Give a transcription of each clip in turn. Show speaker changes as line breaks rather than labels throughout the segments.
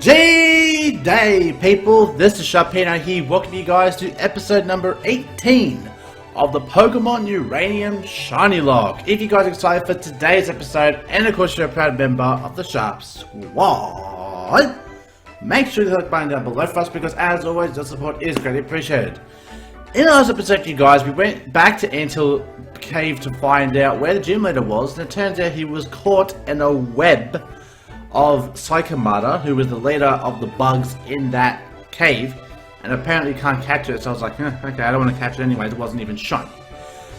G-Day, people! This is Sharpino here, welcoming you guys to episode number 18 of the Pokémon Uranium Shiny Locke. If you guys are excited for today's episode, and of course you're a proud member of the Sharp Squad, make sure to hit the button down below for us, because as always, your support is greatly appreciated. In the last episode, you guys, we went back to Anthill Cave to find out where the gym leader was, and it turns out he was caught in a web of Psychomata, who was the leader of the bugs in that cave, and apparently can't catch it. So I was like, okay, I don't want to catch it anyways, it wasn't even shiny.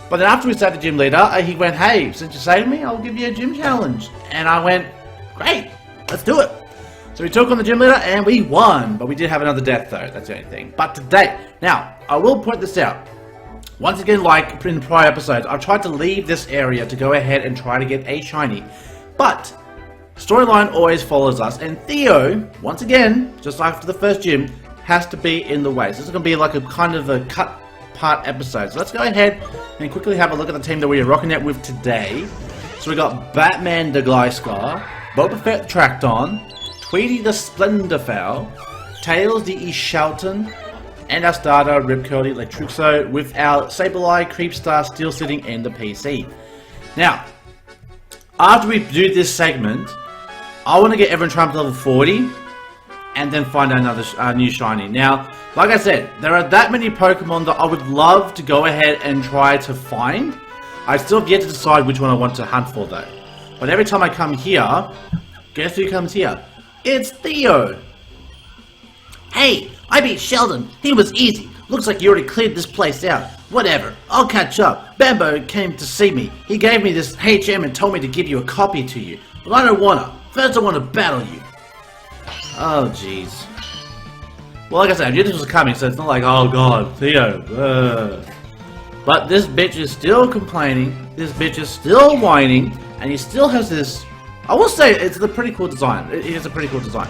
But then after we saved the gym leader, he went, hey, since you saved me, I'll give you a gym challenge. And I went, great, let's do it. So we took on the gym leader and we won, but we did have another death though, that's the only thing. But today, now, I will point this out. Once again, like in the prior episodes, I tried to leave this area to go ahead and try to get a shiny, but storyline always follows us, and Theo, once again, just like after the first gym, has to be in the way. So this is going to be like a kind of a cut part episode. So let's go ahead and quickly have a look at the team that we are rocking out with today. So we got Batman the Gliscar, Boba Fett the Tracton, Tweety the Splendofowl, Tails the Ishalton, and our starter Ripcurl the Electruxo, with our Sableye, Creepstar still sitting in the PC. Now, after we do this segment, I want to get everyone trying to level 40, and then find another new shiny. Now, like I said, there are that many Pokemon that I would love to go ahead and try to find. I still have yet to decide which one I want to hunt for though. But every time I come here, guess who comes here? It's Theo!
Hey, I beat Sheldon. He was easy. Looks like you already cleared this place out. Whatever, I'll catch up. Bambo came to see me. He gave me this HM and told me to give you a copy to you. But I don't wanna. First I want to battle you.
Oh, jeez. Well, like I said, I knew this was coming, so it's not like, oh god, Theo. But this bitch is still complaining, this bitch is still whining, and he still has this... I will say, it's a pretty cool design. It is a pretty cool design.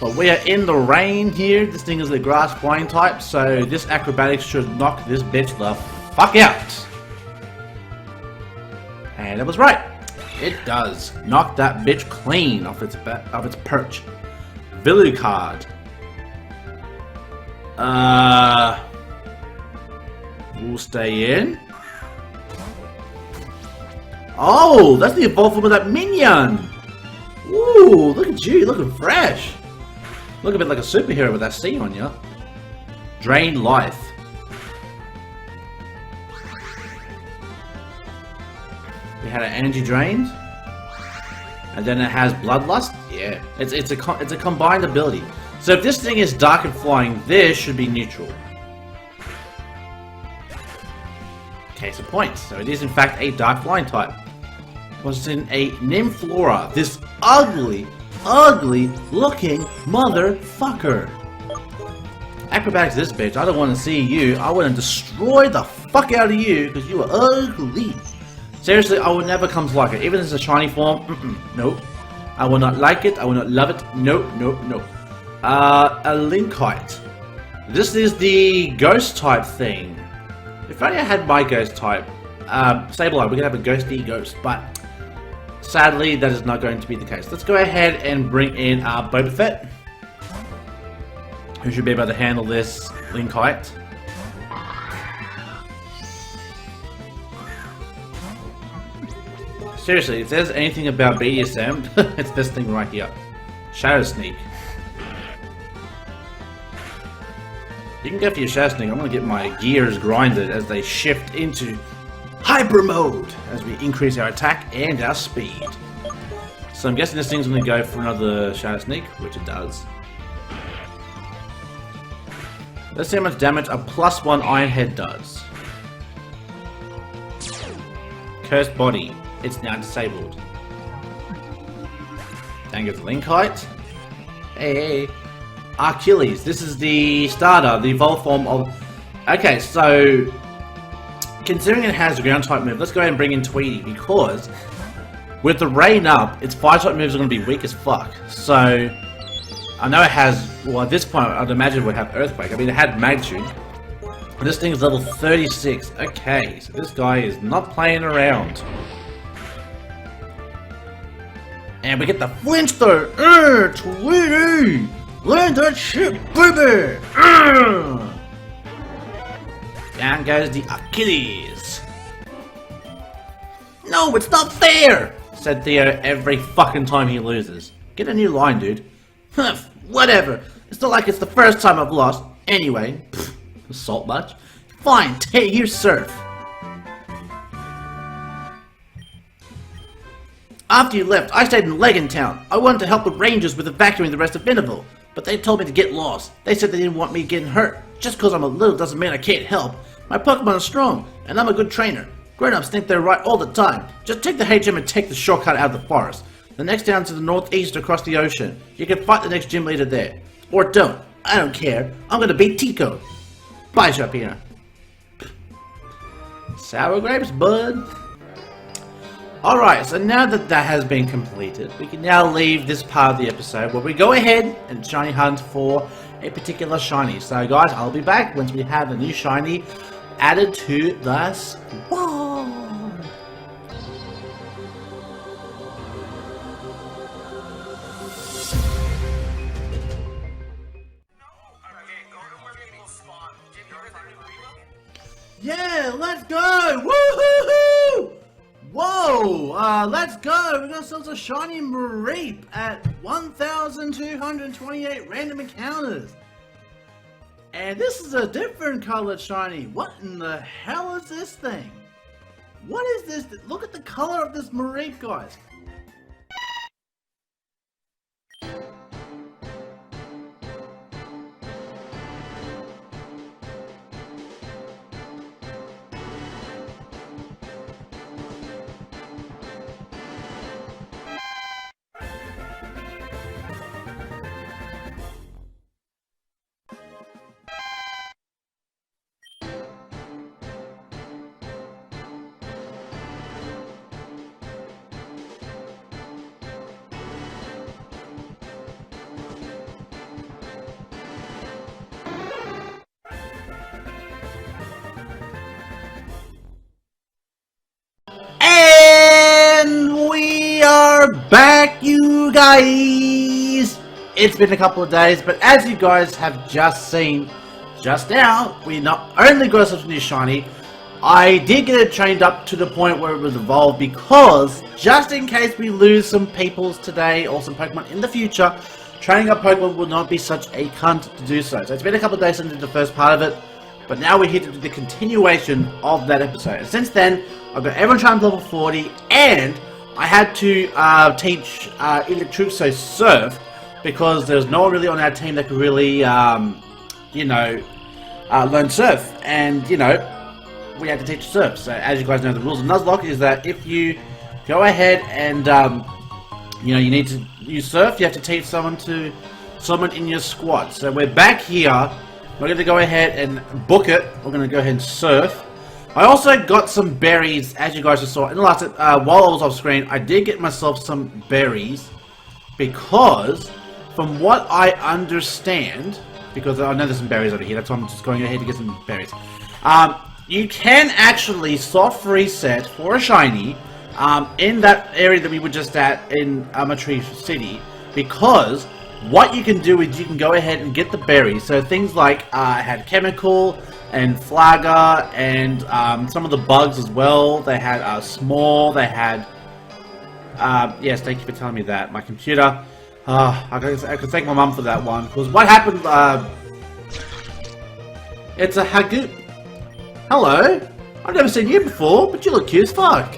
But we are in the rain here. This thing is a grass flying type, so this acrobatics should knock this bitch the fuck out. And it was right. It does. Knock that bitch clean off its perch. Villucard. We'll stay in. Oh, that's the evolved form of that minion. Ooh, look at you, looking fresh. Look a bit like a superhero with that C on you. Drain Life. We had an energy drained, and then it has bloodlust. Yeah, it's a combined ability. So if this thing is dark and flying, this should be neutral. Case in point. So it is in fact a dark flying type. Was in a Nymflora. This ugly looking motherfucker. Acrobatics this bitch. I don't want to see you. I want to destroy the fuck out of you because you are ugly. Seriously, I would never come to like it. Even as a shiny form, nope. I will not like it. I will not love it. Nope, nope, nope. A Linkite. This is the ghost type thing. If only I had my ghost type. Sableye, we could have a ghosty ghost, but sadly, that is not going to be the case. Let's go ahead and bring in our Boba Fett, who should be able to handle this Linkite. Seriously, if there's anything about BDSM, it's this thing right here. Shadow Sneak. You can go for your Shadow Sneak. I'm going to get my gears grinded as they shift into Hyper Mode as we increase our attack and our speed. So I'm guessing this thing's going to go for another Shadow Sneak, which it does. Let's see how much damage a +1 Iron Head does. Cursed Body. It's now disabled. Then goes Linkite. Hey. Achilles. This is the starter, the evolved form of... Okay, so... Considering it has a ground type move, let's go ahead and bring in Tweety, because with the rain up, its fire type moves are going to be weak as fuck. So, I know it has, well at this point, I'd imagine it would have Earthquake. I mean, it had Magnitude. This thing is level 36. Okay, so this guy is not playing around.
And we get the Flintstone. Tweety! Learn that shit, baby! Down goes the Achilles. No, it's not fair! Said Theo every fucking time he loses. Get a new line, dude. Whatever. It's not like it's the first time I've lost. Anyway, salt much? Fine, here's Surf. After you left, I stayed in Leggin Town. I wanted to help the Rangers with evacuating the rest of Beneville, but they told me to get lost. They said they didn't want me getting hurt. Just because I'm a little doesn't mean I can't help. My Pokemon are strong, and I'm a good trainer. Grown-ups think they're right all the time. Just take the HM and take the shortcut out of the forest. The next town to the northeast across the ocean. You can fight the next gym leader there. Or don't. I don't care. I'm gonna beat Tico. Bye, Sharpino. Sour grapes, bud. Alright, so now that that has been completed, we can now leave this part of the episode where we go ahead and shiny hunt for a particular shiny. So guys, I'll be back once we have a new shiny added to the squad. Yeah, let's go! Woohoo! Whoa! Let's go! We got ourselves a shiny Mareep at 1,228 random encounters. And this is a different colored shiny. What in the hell is this thing? What is this? Look at the color of this Mareep, guys. Back, you guys! It's been a couple of days, but as you guys have just seen just now, we not only got ourselves a new shiny, I did get it trained up to the point where it was evolved because just in case we lose some peoples today or some Pokemon in the future, training up Pokemon will not be such a cunt to do so. So it's been a couple of days since the first part of it, but now we're here to do the continuation of that episode. And since then, I've got everyone trying to level 40 and I had to teach Electruxo Surf because there's no one really on our team that could really, you know, learn Surf. And, you know, we had to teach Surf. So, as you guys know, the rules of Nuzlocke is that if you go ahead and, you know, you need to use Surf, you have to teach someone in your squad. So, we're back here. We're going to go ahead and book it. We're going to go ahead and Surf. I also got some berries, as you guys just saw in the last, while I was off screen, I did get myself some berries, because, from what I understand, because I know there's some berries over here, that's why I'm just going ahead to get some berries, you can actually soft reset for a shiny, in that area that we were just at, in Tree City, because what you can do is you can go ahead and get the berries, so things like, I had Chemical, and Flagger, and some of the bugs as well. They had Small, they had... yes, thank you for telling me that. My computer... I could thank my mum for that one. Because what happened... it's a Hagoop. Hello? I've never seen you before, but you look cute as fuck.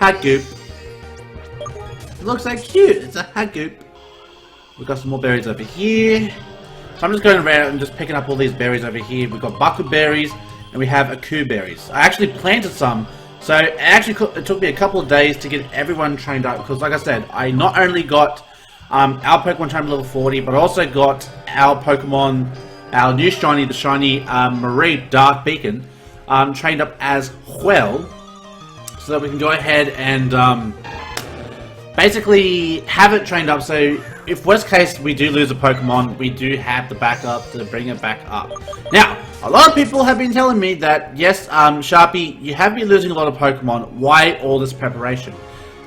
Hagoop. It looks so cute. It's a Hagoop. We've got some more berries over here. So I'm just going around and just picking up all these berries over here. We've got Baku berries and we have AQUA berries. I actually planted some, so it took me a couple of days to get everyone trained up because, like I said, I not only got our Pokemon trained level 40, but I also got our Pokemon, our new shiny, the shiny Mareep Dark Beacon, trained up as well, so that we can go ahead and basically have it trained up. So if worst case we do lose a Pokemon, we do have the backup to bring it back up. Now, a lot of people have been telling me that, yes, Sharpie, you have been losing a lot of Pokemon. Why all this preparation?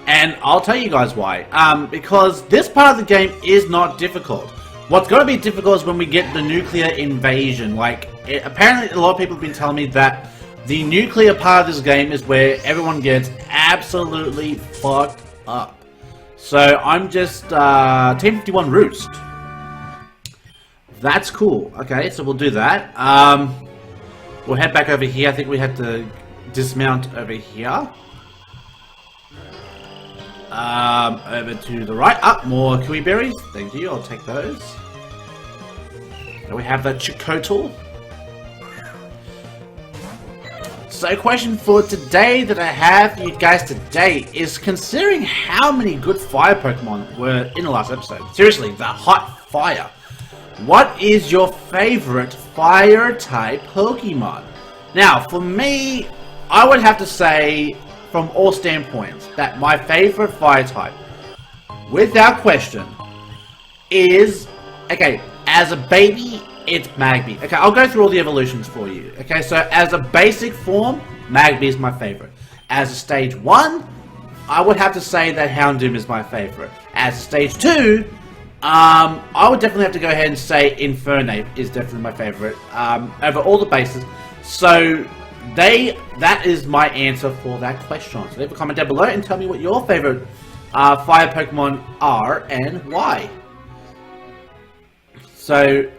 And I'll tell you guys why. Because this part of the game is not difficult. What's going to be difficult is when we get the nuclear invasion. Like, apparently a lot of people have been telling me that the nuclear part of this game is where everyone gets absolutely fucked up. So I'm just Team 51 Roost. That's cool. Okay, so we'll do that. We'll head back over here. I think we have to dismount over here. Over to the right. Up, more kiwi berries. Thank you. I'll take those. And we have the Chicotl. So, question for today that I have for you guys today is, considering how many good fire Pokemon were in the last episode, seriously, the hot fire, what is your favorite fire type Pokemon? Now, for me, I would have to say, from all standpoints, that my favorite fire type, without question, is, okay, as a baby, it's Magby. Okay, I'll go through all the evolutions for you. Okay, so as a basic form, Magby is my favorite. As a stage 1, I would have to say that Houndoom is my favorite. As a stage 2, I would definitely have to go ahead and say Infernape is definitely my favorite, over all the bases. So, that is my answer for that question. So leave a comment down below and tell me what your favorite fire Pokemon are and why. So,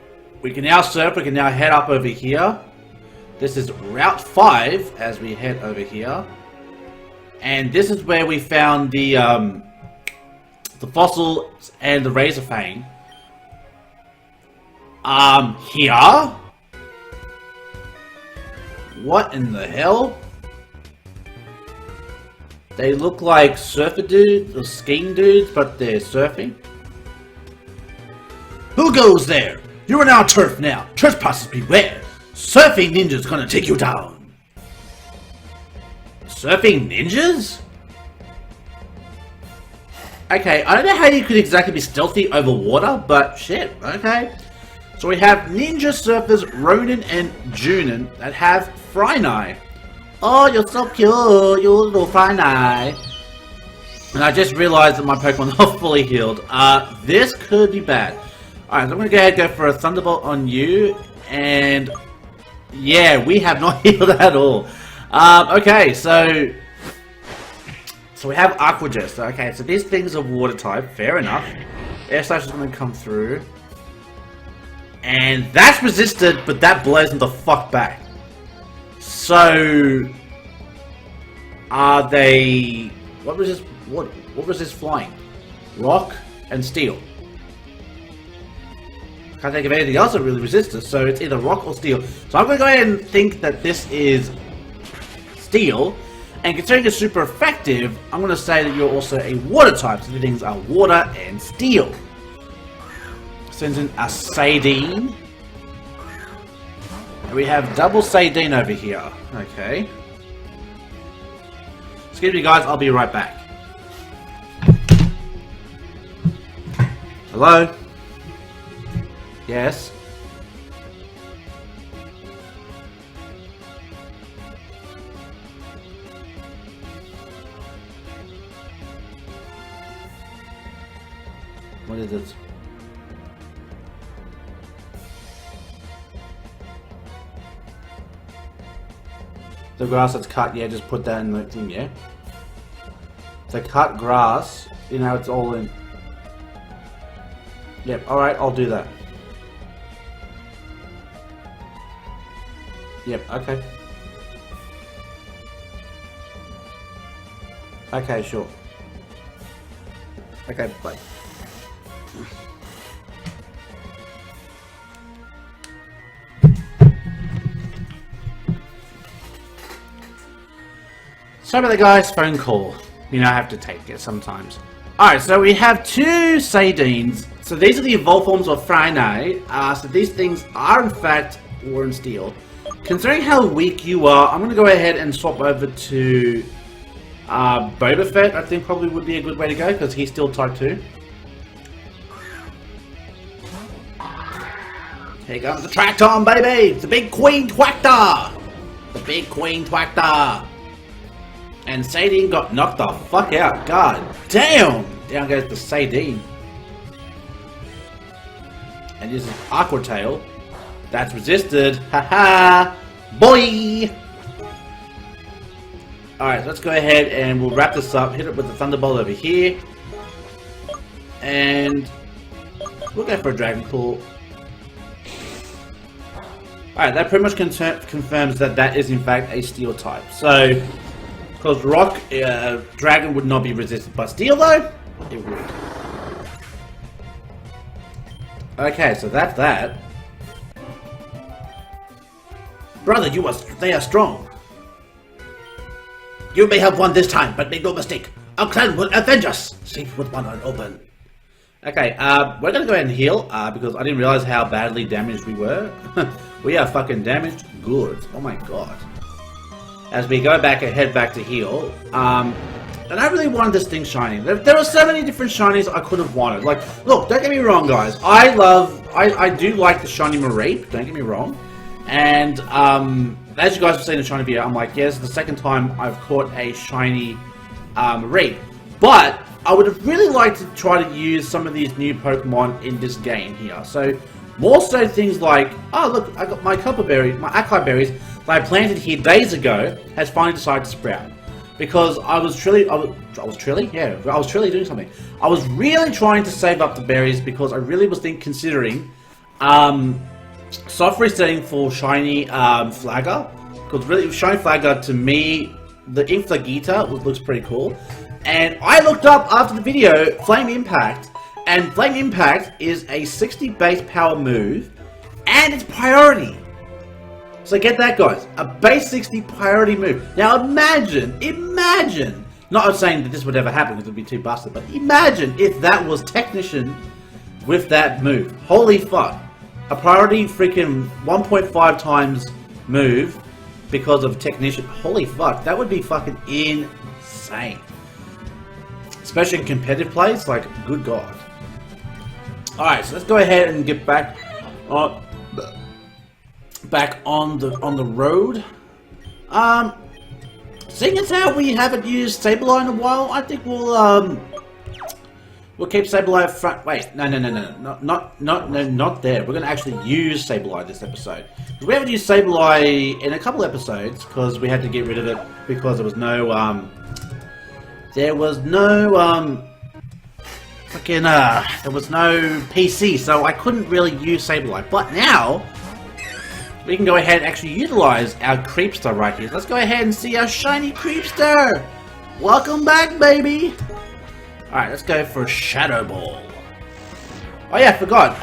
we can now surf, we can now head up over here. This is Route 5 as we head over here. And this is where we found the fossils and the Razorfang. Here? What in the hell? They look like surfer dudes or skiing dudes, but they're surfing. Who goes there? You're on our turf now. Trespassers beware. Surfing ninjas gonna take you down. Surfing ninjas? Okay, I don't know how you could exactly be stealthy over water, but shit, okay. So we have ninja surfers Ronin and Junin that have Frynai. Oh, you're so cute, you little Frynai. And I just realized that my Pokemon are fully healed. This could be bad. Alright, so I'm going to go ahead and go for a Thunderbolt on you, and yeah, we have not healed at all. Okay, so we have Aqua Jet. Okay, so these things are water type, fair enough. Air Slash is going to come through. And that's resisted, but that blows them the fuck back. So, are they... What was this flying? Rock and Steel. Can't think of anything else that really resists us, so it's either rock or steel. So I'm going to go ahead and think that this is steel. And considering it's super effective, I'm going to say that you're also a water type. So the things are water and steel. Sends in a Sadine. And we have double Sadine over here. Okay. Excuse me guys, I'll be right back. Hello? Yes. What is it? The grass that's cut, yeah, just put that in the thing, yeah? The cut grass, you know, it's all in. Yep, alright, I'll do that. Yep, okay. Okay, sure. Okay, bye. Sorry about the guy's phone call. You know, I have to take it sometimes. Alright, so we have two Sadines. So these are the evolved forms of Frynai. So these things are in fact War and Steel. Considering how weak you are, I'm going to go ahead and swap over to Boba Fett. I think probably would be a good way to go because he's still type 2. Here comes the Tracton, baby! It's the big Queen Twactor! The big Queen Twactor! And Sadine got knocked the fuck out. God damn! Down goes the Sadine. And uses Aqua Tail. That's resisted. Haha! Boy! Alright, let's go ahead and we'll wrap this up. Hit it with the Thunderbolt over here. And we'll go for a Dragon Claw. Alright, that pretty much confirms that that is in fact a Steel type. So, because Rock, Dragon would not be resisted by Steel though, it would. Okay, so that's that. Brother, they are strong. You may have won this time, but make no mistake. Our clan will avenge us. Safe with one eye open. Okay, we're gonna go ahead and heal, because I didn't realize how badly damaged we were. We are fucking damaged goods. Oh my god. As we go back and head back to heal, and I really wanted this thing shiny. There were so many different shinies I could have wanted. Like, look, don't get me wrong, guys. I do like the shiny Mareep, don't get me wrong. And, as you guys have seen in the shiny video, I'm like, yes, the second time I've caught a shiny, Mareep. But, I would have really liked to try to use some of these new Pokemon in this game here. So, more so things like, oh look, I got my Copper Berry, my AQUA berries that I planted here days ago, has finally decided to sprout. Because I was truly doing something. I was really trying to save up the berries because I really was considering soft resetting for shiny Flagger. Because really, shiny Flagger to me, the Inflagita looks pretty cool. And I looked up after the video Flame Impact, and Flame Impact is a 60 base power move, and it's priority. So get that, guys, a base 60 priority move. Now imagine, not saying that this would ever happen because it would be too busted, but imagine if that was Technician with that move. Holy fuck. A priority freaking 1.5 times move because of Technician. Holy fuck, that would be fucking insane. Especially in competitive plays, like, good god. Alright, so let's go ahead and get back on the road. Seeing as how we haven't used Sableye in a while, I think we'll keep Sableye front. Wait, no, not there. We're gonna actually use Sableye this episode. We haven't used Sableye in a couple episodes because we had to get rid of it because there was no PC, so I couldn't really use Sableye. But now we can go ahead and actually utilize our Creepster right here. Let's go ahead and see our shiny Creepster! Welcome back, baby! Alright, let's go for Shadow Ball. Oh yeah, I forgot.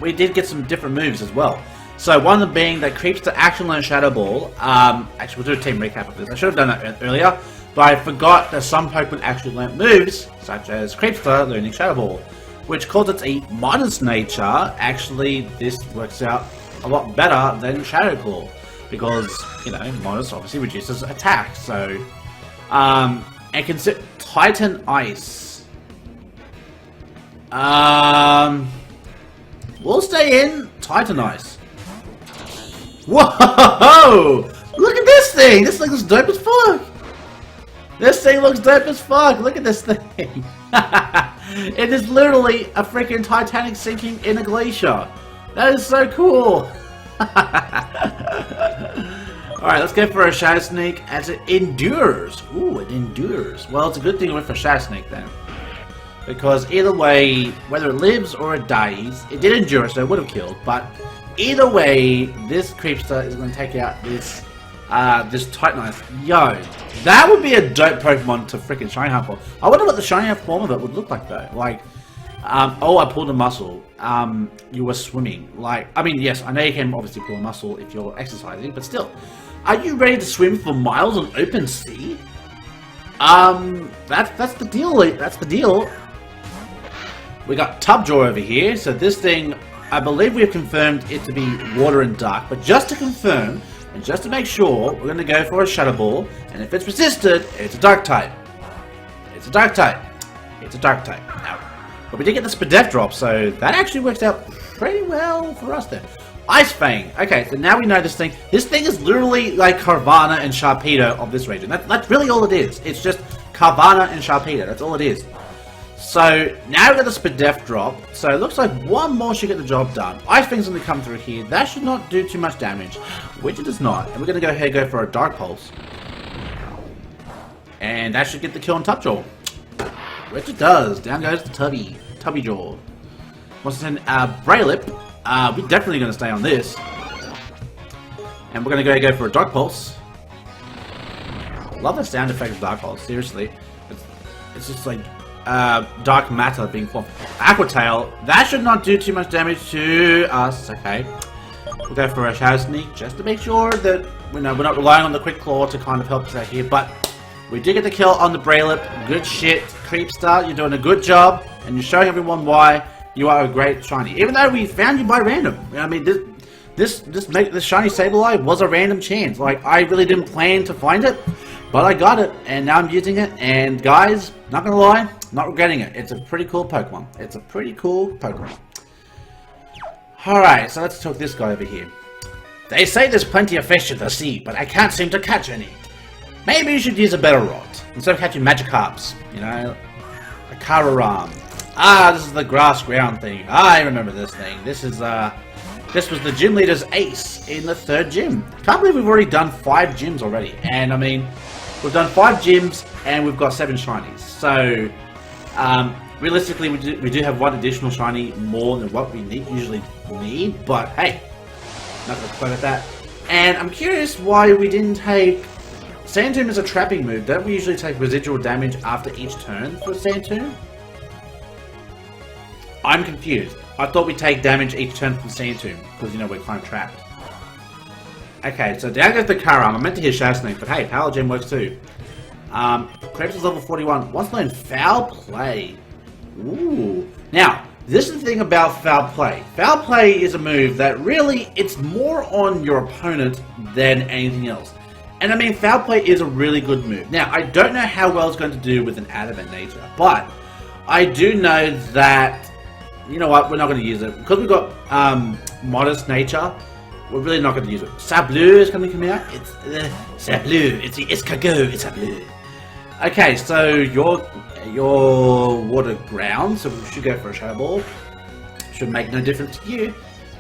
We did get some different moves as well. So one of them being that Creepster actually learned Shadow Ball. Actually, we'll do a team recap of this. I should have done that earlier, but I forgot that some Pokemon actually learned moves, such as Creepster learning Shadow Ball. Which, because it's a modest nature, actually this works out a lot better than Shadow Claw, because, you know, Modest obviously reduces attack, so, and consider Titan Ice. We'll stay in Titan Ice. Whoa! Look at this thing! This thing looks dope as fuck! This thing looks dope as fuck! Look at this thing! It is literally a freaking Titanic sinking in a glacier. That is so cool! Alright, let's go for a Shadow Sneak as it endures. Ooh, it endures. Well, it's a good thing I went for Shadow Sneak then. Because either way, whether it lives or it dies, it did endure, so it would have killed. But either way, this Creepster is going to take out this this Titan Ice. Yo, that would be a dope Pokemon to freaking Shiny Hunt for. I wonder what the Shiny form of it would look like though. Like, oh, I pulled a muscle. You were swimming. Like, I mean, yes, I know you can obviously pull a muscle if you're exercising, but still. Are you ready to swim for miles on open sea? That's the deal. That's the deal. We got Tubjaw over here, so this thing, I believe we have confirmed it to be water and dark, but just to confirm, and just to make sure, we're going to go for a Shadow Ball, and if it's resisted, it's a Dark type. It's a Dark type. It's a Dark type. Now, but we did get the Spadef drop, so that actually works out pretty well for us there. Ice Fang. Okay, so now we know this thing. This thing is literally like Carvana and Sharpino of this region. That's really all it is. It's just Carvana and Sharpino. That's all it is. So now we've got the Spadef drop. So it looks like one more should get the job done. Ice Fang's going to come through here. That should not do too much damage, which it does not. And we're going to go ahead and go for a Dark Pulse. And that should get the kill on Top Jaw. Which it does. Down goes the Tubby Jaw. Once it's in Braylip, we're definitely going to stay on this. And we're going to go for a Dark Pulse. Love the sound effect of Dark Pulse, seriously. It's just like dark matter being formed. Aqua Tail, that should not do too much damage to us, okay. We'll go for a Shadow Sneak just to make sure that we're not relying on the Quick Claw to kind of help us out here, but we did get the kill on the Braylip. Good shit, Creepstar, you're doing a good job, and you're showing everyone why you are a great shiny. Even though we found you by random. I mean, this shiny Sableye was a random chance. Like, I really didn't plan to find it, but I got it, and now I'm using it, and guys, not gonna lie, not regretting it. It's a pretty cool Pokemon. It's a pretty cool Pokemon. Alright, so let's talk this guy over here. They say there's plenty of fish in the sea, but I can't seem to catch any. Maybe you should use a better rod. Instead of catching Magikarps, you know, a Kararam. Ah, this is the grass ground thing. I remember this thing. This was the gym leader's ace in the 3rd gym. Can't believe we've already done 5 gyms already. And I mean, we've done 5 gyms and we've got 7 shinies. So, realistically, we do have 1 additional shiny more than what we usually need. But hey, not gonna complain about that. And I'm curious why we didn't take Sand Tomb as a trapping move. Don't we usually take residual damage after each turn for Sand Tomb? I'm confused. I thought we'd take damage each turn from Sand Tomb, because, you know, we're kind of trapped. Okay, so down goes the Karam. I meant to hear Shadow Sneak, but hey, Power Gem works too. Krebs is level 41. Wants to learn Foul Play. Ooh. Now, this is the thing about Foul Play. Foul Play is a move that really, it's more on your opponent than anything else. And I mean, Foul Play is a really good move. Now, I don't know how well it's going to do with an adamant nature, but I do know that, you know what, we're not going to use it. Because we've got Modest Nature, we're really not going to use it. Sableux is going to come out. It's Sableux. It's the escargot. It's Sableux. Okay, so your water ground, so we should go for a Shadow Ball. Should make no difference to you.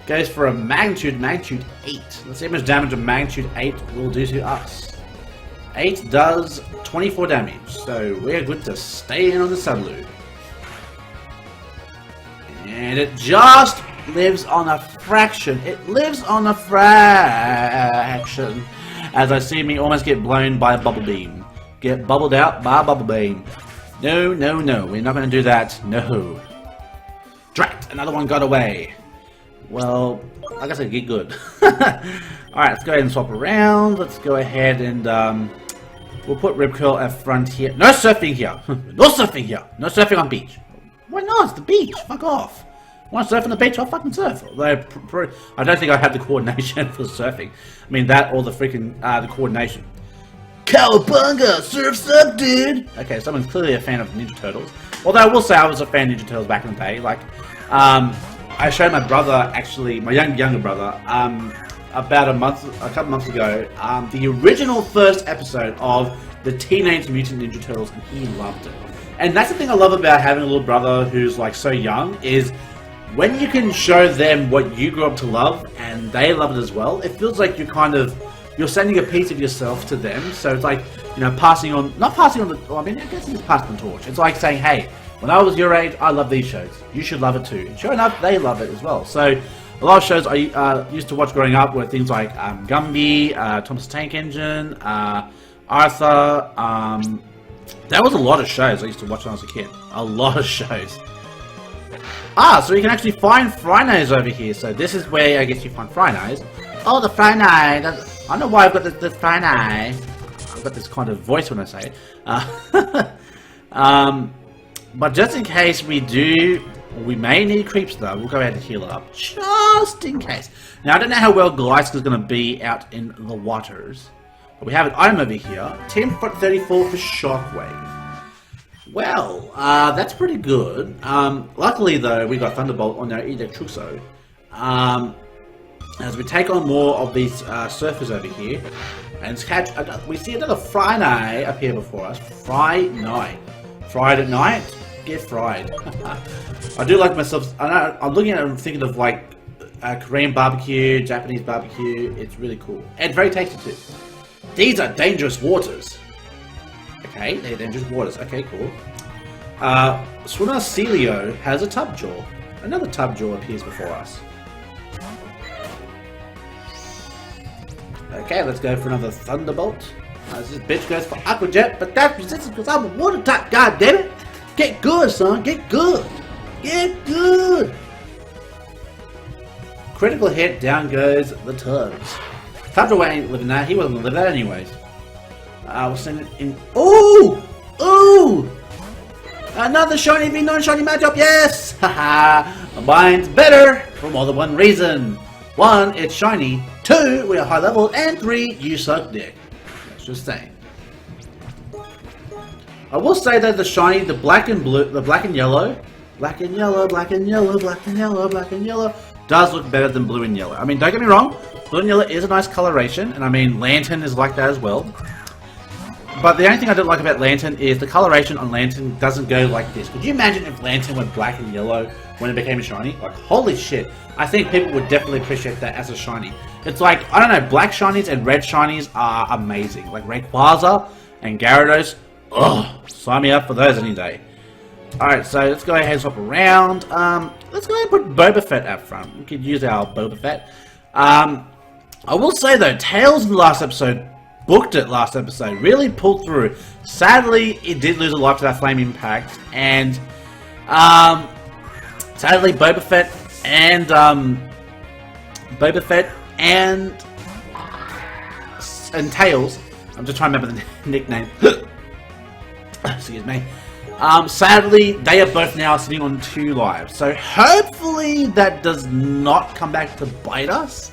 Goes for a magnitude 8. Let's see how much damage a magnitude 8 will do to us. 8 does 24 damage, so we're good to stay in on the Sableux. And it just lives on a fraction. It lives on a fraction. As I see me almost get blown by a bubble beam. Get bubbled out by a bubble beam. No, no, no. We're not going to do that. No. Drat! Another one got away. Well, like I said, get good. Alright, let's go ahead and swap around. Let's go ahead and we'll put Rip Curl at front here. No surfing here. No surfing here. No surfing on beach. Why not? It's the beach. Fuck off. Want to surf on the beach? I'll fucking surf. Although, I don't think I have the coordination for surfing. I mean, that or the freaking, the coordination. Cowabunga! Surf's up, dude! Okay, someone's clearly a fan of Ninja Turtles. Although I will say I was a fan of Ninja Turtles back in the day. Like, I showed my brother, actually, my younger brother, about a couple months ago, the original first episode of the Teenage Mutant Ninja Turtles, and he loved it. And that's the thing I love about having a little brother who's like so young, is when you can show them what you grew up to love and they love it as well, it feels like you're sending a piece of yourself to them. So it's like, you know, not passing on the, well, I mean, I guess it's passing the torch. It's like saying, hey, when I was your age, I love these shows. You should love it too. And sure enough, they love it as well. So a lot of shows I used to watch growing up were things like Gumby, Thomas the Tank Engine, Arthur. That was a lot of shows I used to watch when I was a kid. A lot of shows. So you can actually find Frynose over here. So this is where I guess you find Frynose. Oh, the Frynose. I don't know why I've got this Frynose. I've got this kind of voice when I say it. But just in case we may need Creepstar, we'll go ahead and heal it up. Just in case. Now, I don't know how well Glycer's going to be out in the waters. But we have an item over here. 10 foot 34 for Shockwave. Well, that's pretty good. Luckily, though, we got Thunderbolt on our Electruxo. as we take on more of these surfers over here, and catch. We see another Friday appear before us. Friday at night. Get fried. I do like myself. I'm looking at it and thinking of like Korean barbecue, Japanese barbecue. It's really cool and very tasty too. These are dangerous waters. Okay, they're dangerous waters. Okay, cool. Swimmer Celio has a tub jaw. Another tub jaw appears before us. Okay, let's go for another Thunderbolt. This bitch goes for Aqua Jet, but that's resistance because I'm a water type. God damn it! Get good, son. Get good. Get good. Critical hit. Down goes the Tubbs. Tubs ain't living that. He wasn't gonna live that anyways. We'll send it in. Ooh! Ooh! Another shiny v non-shiny matchup. Yes! Haha! Mine's better for more than one reason. 1, it's shiny. 2, we are high level. And 3, you suck dick. That's just saying. I will say that the shiny, the black and blue, the black and yellow, black and yellow, black and yellow, black and yellow, black and yellow, does look better than blue and yellow. I mean, don't get me wrong, blue and yellow is a nice coloration, and I mean, Lantern is like that as well. But the only thing I don't like about Lantern is the coloration on Lantern doesn't go like this. Could you imagine if Lantern went black and yellow when it became a shiny? Like, holy shit. I think people would definitely appreciate that as a shiny. It's like, I don't know, black shinies and red shinies are amazing. Like Rayquaza and Gyarados. Ugh, sign me up for those any day. Alright, so let's go ahead and swap around. Let's go ahead and put Boba Fett up front. We could use our Boba Fett. I will say though, Tails in the last episode booked it last episode. Really pulled through. Sadly, it did lose a life to that Flame Impact. And, sadly, Boba Fett and Tails. I'm just trying to remember the nickname. Excuse me. Sadly, they are both now sitting on 2 lives. So hopefully that does not come back to bite us.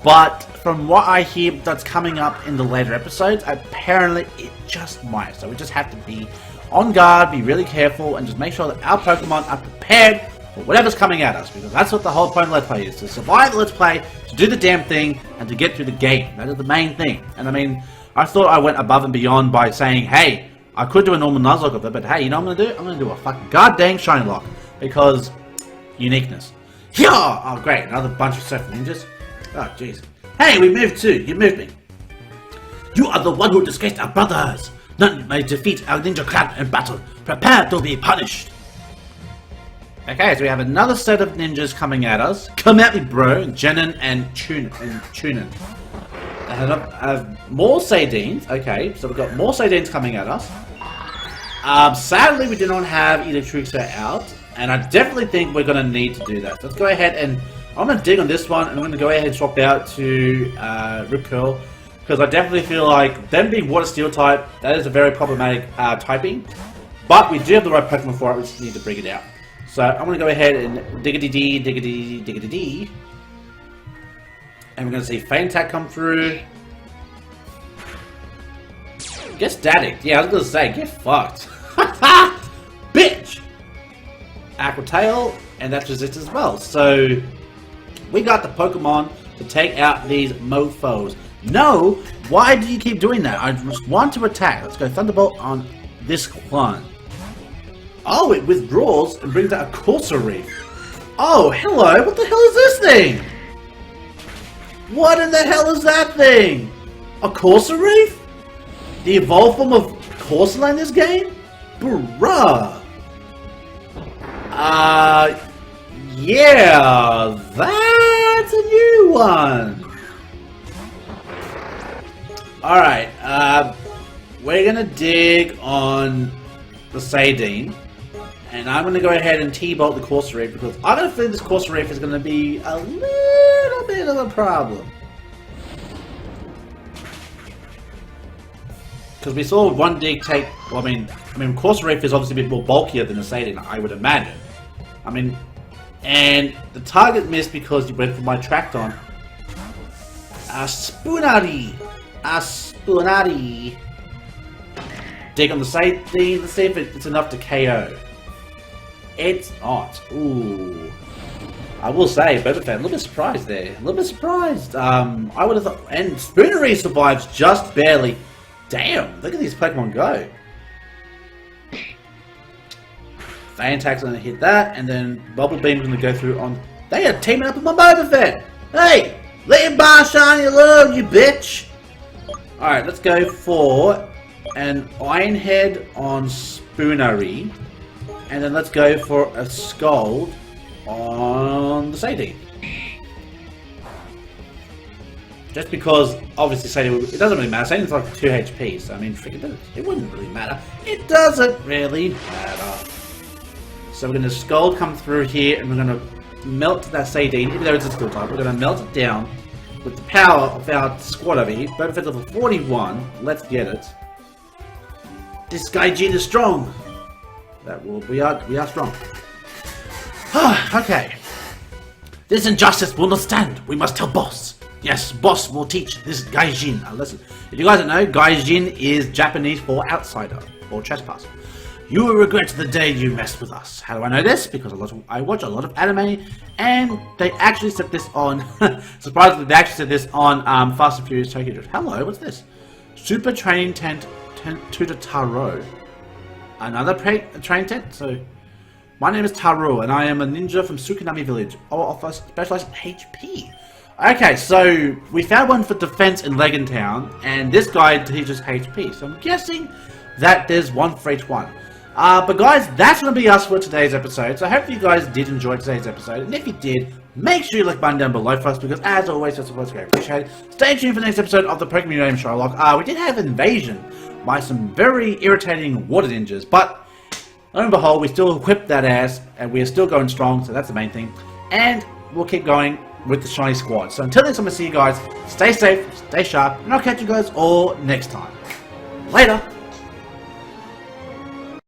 But from what I hear that's coming up in the later episodes, apparently it just might. So we just have to be on guard, be really careful, and just make sure that our Pokemon are prepared for whatever's coming at us. Because that's what the whole point of Let's Play is. To survive the Let's Play, to do the damn thing, and to get through the game. That is the main thing. And I mean, I thought I went above and beyond by saying, hey, I could do a normal Nuzlocke with it, but hey, you know what I'm going to do? I'm going to do a fucking goddamn Shiny Locke. Because, uniqueness. Yeah! Oh, great. Another bunch of Surf Ninjas. Oh, jeez. Hey, we moved too. You moved me. You are the one who disgraced our brothers. None may defeat our ninja clan in battle. Prepare to be punished. Okay, so we have another set of ninjas coming at us. Come at me, bro. Jenin and Chunin. I have more Sadines. Okay, so we've got more Sadines coming at us. Sadly, we do not have Electricity out. And I definitely think we're going to need to do that. So let's go ahead and... I'm going to dig on this one, and I'm going to go ahead and swap out to Rip Curl. Because I definitely feel like them being Water Steel type, that is a very problematic typing. But we do have the right Pokemon for it, we just need to bring it out. So I'm going to go ahead and diggity-dee, diggity-dee, diggity-dee. And we're going to see Feint Attack come through. Get Static. Yeah, I was going to say, get fucked. Bitch! Aqua Tail, and that's resist as well. So... we got the Pokemon to take out these mofos. No! Why do you keep doing that? I just want to attack. Let's go Thunderbolt on this one. Oh, it withdraws and brings out a Corsoreef. Oh, hello! What the hell is this thing? What in the hell is that thing? A Corsoreef? The evolved form of Corsola in this game? Bruh! Yeah, that's a new one. Alright, we're gonna dig on the Sadine, and I'm gonna go ahead and T-bolt the Corsoreef because I'm gonna feel this Corsoreef is gonna be a little bit of a problem. Because we saw one dig take, well, I mean, Corsoreef is obviously a bit more bulkier than a Sadine, I would imagine. I mean, and the target missed because you went for my Tracton. A Spoonari! Dig on the side thing, let's see if it's enough to KO. It's not. Ooh. I will say, Boba Fett, a little bit surprised there. A little bit surprised. I would have thought... And Spoonery survives just barely. Damn, look at these Pokemon go. Fantax's going to hit that, and then Bubble Beam's going to go through on... They are teaming up with my Boba Fett! Hey! Leave Bar Shiny alone, you bitch! Alright, let's go for an Iron Head on Spoonery. And then let's go for a Scald on the Sadie. Just because, obviously, Sadie, it doesn't really matter. Sadie's like 2 HP, so I mean, it wouldn't really matter. It doesn't really matter. So we're going to Scald come through here, and we're going to melt that Sadie, even though it's a Steel type. We're going to melt it down with the power of our squad over here. Boba Fett's level 41. Let's get it. This Gaijin is strong. We are strong. Okay. This injustice will not stand. We must tell Boss. Yes, Boss will teach this Gaijin a lesson. If you guys don't know, Gaijin is Japanese for outsider or trespasser. You will regret the day you messed with us. How do I know this? Because I watch a lot of anime, and they actually set this on. Surprisingly, they actually set this on Fast and Furious Tokyo Drift. Hello, what's this? Super Training Tent to the Taro. Another training tent. So, my name is Taro, and I am a ninja from Tsukunami Village. I offer specialized in HP. Okay, so we found one for defense in Legan Town, and this guy teaches HP. So I'm guessing that there's one for each one. But guys, that's going to be us for today's episode. So I hope you guys did enjoy today's episode, and if you did, make sure you like the button down below for us, because as always, your support is greatly appreciated. Stay tuned for the next episode of the Pokémon Uranium Shiny Locke. We did have an invasion by some very irritating water ninjas, but lo and behold, we still equipped that ass, and we are still going strong, so that's the main thing. And we'll keep going with the Shiny Squad. So until next time, I see you guys, stay safe, stay sharp, and I'll catch you guys all next time. Later!